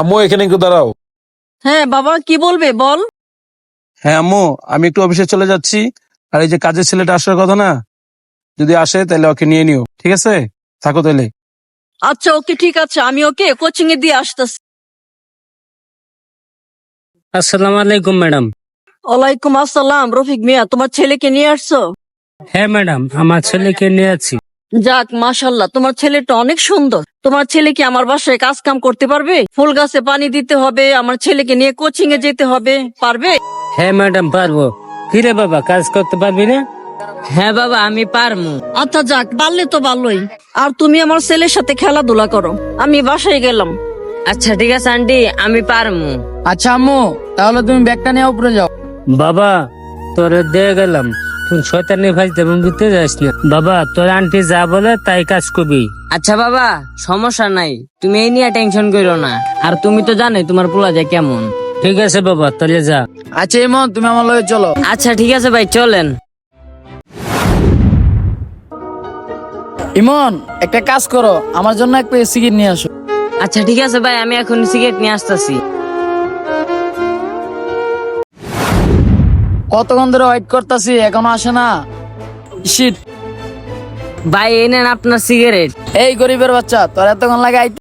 আম্মু এখানে একটু দাঁড়াও। হ্যাঁ বাবা, কি বলবে বল। হ্যাঁ আম্মু, আমি একটু অফিসে চলে যাচ্ছি। আর এই যে কাজের ছেলেটা আসার কথা না, যদি আসে তাহলে ওকে নিয়ে নিও, ঠিক আছে? থাকো তাহলে। আচ্ছা ওকে, ঠিক আছে, আমি ওকে কোচিং এ দিয়ে আসতেছি। আসসালামু আলাইকুম ম্যাডাম। ওয়ালাইকুম আসসালাম। রফিক মিয়া, তোমার ছেলেকে নিয়ে আসছো? হ্যাঁ ম্যাডাম, আমার ছেলেকে নিয়ে আছি। যাক মাশাল্লাহ, তোমার ছেলেটা অনেক সুন্দর। তোমার ছেলে কি আমার বাসায় কাজ কাম করতে পারবে? ফুল গাছে পানি দিতে হবে, আমার ছেলেকে নিয়ে কোচিং এ যেতে হবে, পারবে? হ্যাঁ ম্যাডাম, পারবো। ফিরে বাবা, কাজ করতে পারবি না? হ্যাঁ বাবা, আমি পারমু। আচ্ছা যাক, পারলে তো ভালোই। আর তুমি আমার ছেলের সাথে খেলাধুলা করো, আমি বাসায় গেলাম। আচ্ছা ঠিক আছে আন্টি, আমি পারমু। আচ্ছা আম্মু, তাহলে তুমি ব্যাগটা নিয়ে উপরে যাও। বাবা, তোরে দিয়ে গেলাম, তুই শয়তানি ভাই তেমন দিতে যাস না। বাবা, তোর আন্টি যা বলে তাই কাজ করবি। আচ্ছা বাবা, সমস্যা নাই, তুমি এই নিয়ে টেনশন করো না। আর তুমি তো জানোই তোমার পোলা যায় কেমন। ঠিক আছে বাবা, তাহলে যা। আচ্ছা ইমন, তুমি আমার লগে চলো। আচ্ছা ঠিক আছে ভাই, চলেন। ইমন, একটা কাজ করো, আমার জন্য এক প্যাকেট সিগারেট নিয়ে আসো। আচ্ছা ঠিক আছে ভাই, আমি এখন সিগারেট নিয়ে আসতেছি। কতক্ষণ ধরে ওয়েট করতেছি, এখনো আসে না। শিট। ভাই এই নেন আপনার সিগারেট। এই গরিবের বাচ্চা, তোর এতক্ষণ লাগে আইতে?